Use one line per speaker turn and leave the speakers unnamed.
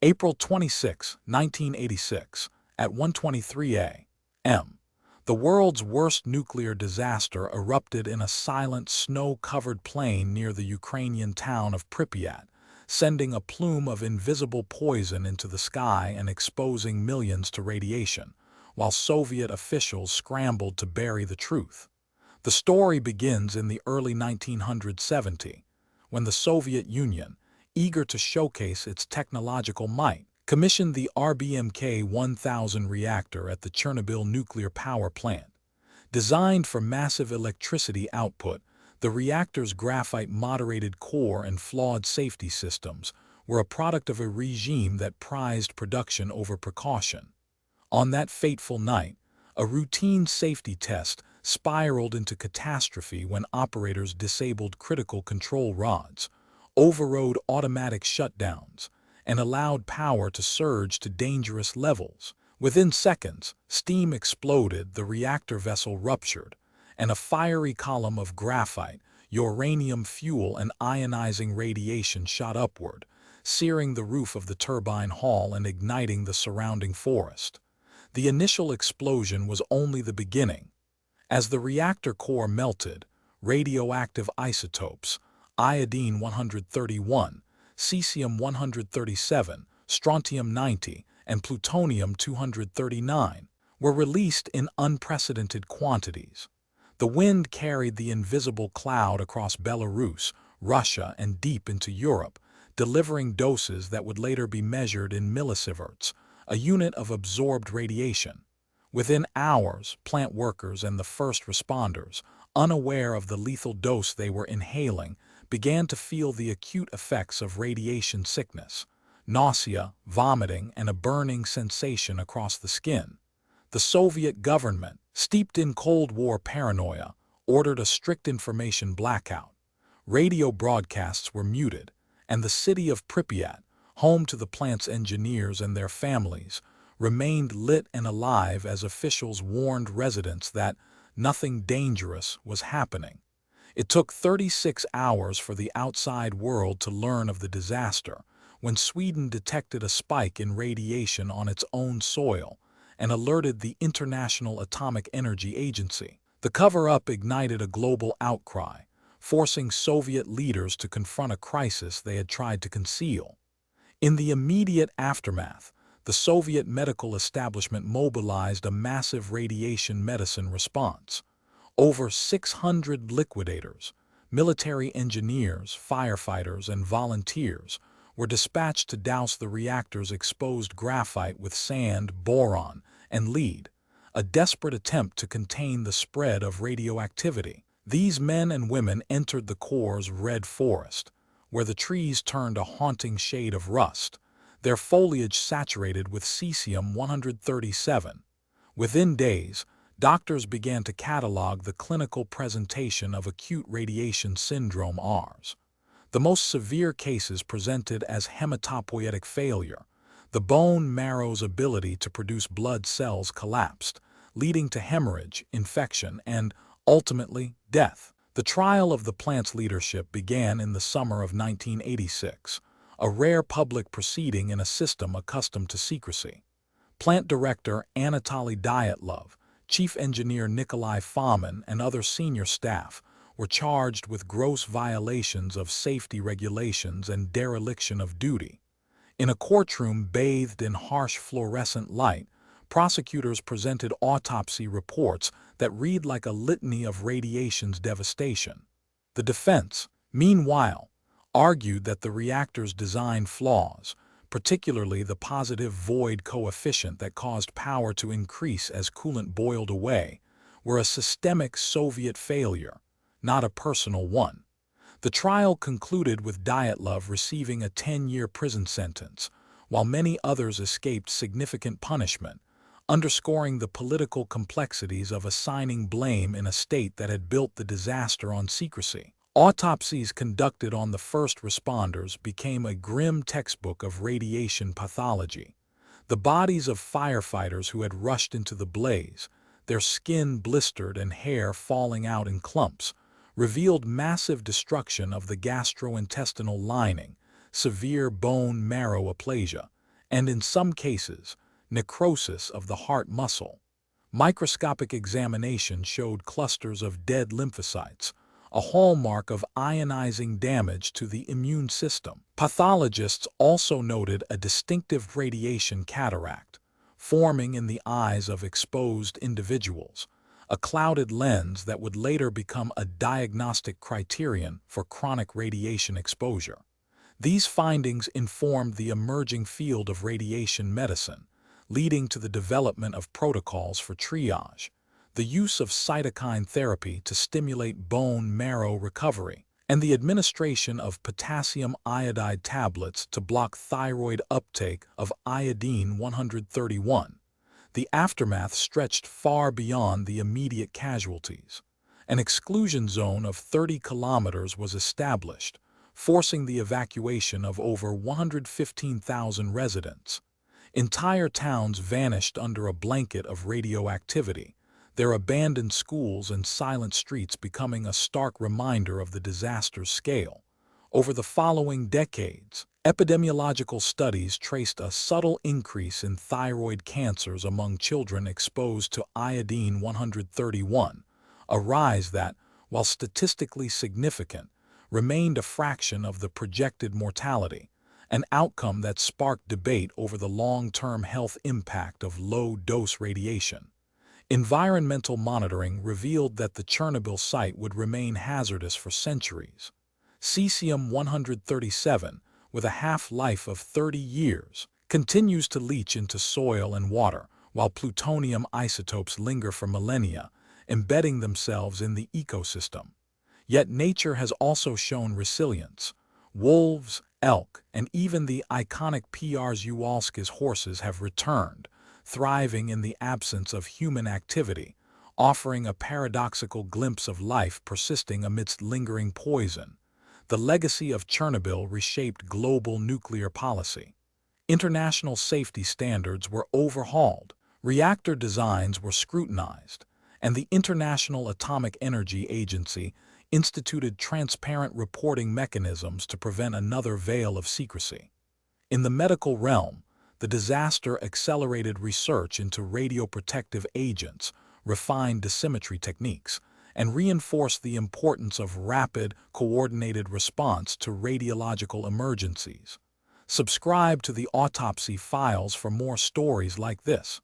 April 26, 1986, at 1:23 a.m., the world's worst nuclear disaster erupted in a silent, snow-covered plain near the Ukrainian town of Pripyat, sending a plume of invisible poison into the sky and exposing millions to radiation, while Soviet officials scrambled to bury the truth. The story begins in the early 1970s, when the Soviet Union, eager to showcase its technological might, commissioned the RBMK-1000 reactor at the Chernobyl nuclear power plant. Designed for massive electricity output, the reactor's graphite-moderated core and flawed safety systems were a product of a regime that prized production over precaution. On that fateful night, a routine safety test spiraled into catastrophe when operators disabled critical control rods, overrode automatic shutdowns, and allowed power to surge to dangerous levels. Within seconds, steam exploded, the reactor vessel ruptured, and a fiery column of graphite, uranium fuel, and ionizing radiation shot upward, searing the roof of the turbine hall and igniting the surrounding forest. The initial explosion was only the beginning. As the reactor core melted, radioactive isotopes, iodine-131, cesium-137, strontium-90, and plutonium-239, were released in unprecedented quantities. The wind carried the invisible cloud across Belarus, Russia, and deep into Europe, delivering doses that would later be measured in millisieverts, a unit of absorbed radiation. Within hours, plant workers and the first responders, unaware of the lethal dose they were inhaling, began to feel the acute effects of radiation sickness: nausea, vomiting, and a burning sensation across the skin. The Soviet government, steeped in Cold War paranoia, ordered a strict information blackout. Radio broadcasts were muted, and the city of Pripyat, home to the plant's engineers and their families, remained lit and alive as officials warned residents that nothing dangerous was happening. It took 36 hours for the outside world to learn of the disaster, when Sweden detected a spike in radiation on its own soil and alerted the International Atomic Energy Agency. The cover-up ignited a global outcry, forcing Soviet leaders to confront a crisis they had tried to conceal. In the immediate aftermath, the Soviet medical establishment mobilized a massive radiation medicine response. Over 600 liquidators, military engineers, firefighters, and volunteers were dispatched to douse the reactor's exposed graphite with sand, boron, and lead, a desperate attempt to contain the spread of radioactivity. These men and women entered the core's red forest, where the trees turned a haunting shade of rust, their foliage saturated with cesium-137. Within days, doctors began to catalog the clinical presentation of acute radiation syndrome (ARS). The most severe cases presented as hematopoietic failure. The bone marrow's ability to produce blood cells collapsed, leading to hemorrhage, infection, and, ultimately, death. The trial of the plant's leadership began in the summer of 1986, a rare public proceeding in a system accustomed to secrecy. Plant director Anatoly Dyatlov, chief engineer Nikolai Fomin, and other senior staff were charged with gross violations of safety regulations and dereliction of duty. In a courtroom bathed in harsh fluorescent light, prosecutors presented autopsy reports that read like a litany of radiation's devastation. The defense, meanwhile, argued that the reactor's design flaws, particularly the positive void coefficient that caused power to increase as coolant boiled away, were a systemic Soviet failure, not a personal one. The trial concluded with Dyatlov receiving a 10-year prison sentence, while many others escaped significant punishment, underscoring the political complexities of assigning blame in a state that had built the disaster on secrecy. Autopsies conducted on the first responders became a grim textbook of radiation pathology. The bodies of firefighters who had rushed into the blaze, their skin blistered and hair falling out in clumps, revealed massive destruction of the gastrointestinal lining, severe bone marrow aplasia, and in some cases, necrosis of the heart muscle. Microscopic examination showed clusters of dead lymphocytes, a hallmark of ionizing damage to the immune system. Pathologists also noted a distinctive radiation cataract, forming in the eyes of exposed individuals, a clouded lens that would later become a diagnostic criterion for chronic radiation exposure. These findings informed the emerging field of radiation medicine, leading to the development of protocols for triage, the use of cytokine therapy to stimulate bone marrow recovery, and the administration of potassium iodide tablets to block thyroid uptake of iodine 131. The aftermath stretched far beyond the immediate casualties. An exclusion zone of 30 kilometers was established, forcing the evacuation of over 115,000 residents. Entire towns vanished under a blanket of radioactivity, their abandoned schools and silent streets becoming a stark reminder of the disaster's scale. Over the following decades, epidemiological studies traced a subtle increase in thyroid cancers among children exposed to iodine 131, a rise that, while statistically significant, remained a fraction of the projected mortality, an outcome that sparked debate over the long-term health impact of low-dose radiation. Environmental monitoring revealed that the Chernobyl site would remain hazardous for centuries. Cesium-137, with a half-life of 30 years, continues to leach into soil and water, while plutonium isotopes linger for millennia, embedding themselves in the ecosystem. Yet nature has also shown resilience. Wolves, elk, and even the iconic Przeworski's horses have returned, thriving in the absence of human activity, offering a paradoxical glimpse of life persisting amidst lingering poison. The legacy of Chernobyl reshaped global nuclear policy. International safety standards were overhauled, reactor designs were scrutinized, and the International Atomic Energy Agency instituted transparent reporting mechanisms to prevent another veil of secrecy. In the medical realm, the disaster accelerated research into radioprotective agents, refined dosimetry techniques, and reinforced the importance of rapid, coordinated response to radiological emergencies. Subscribe to the Autopsy Files for more stories like this.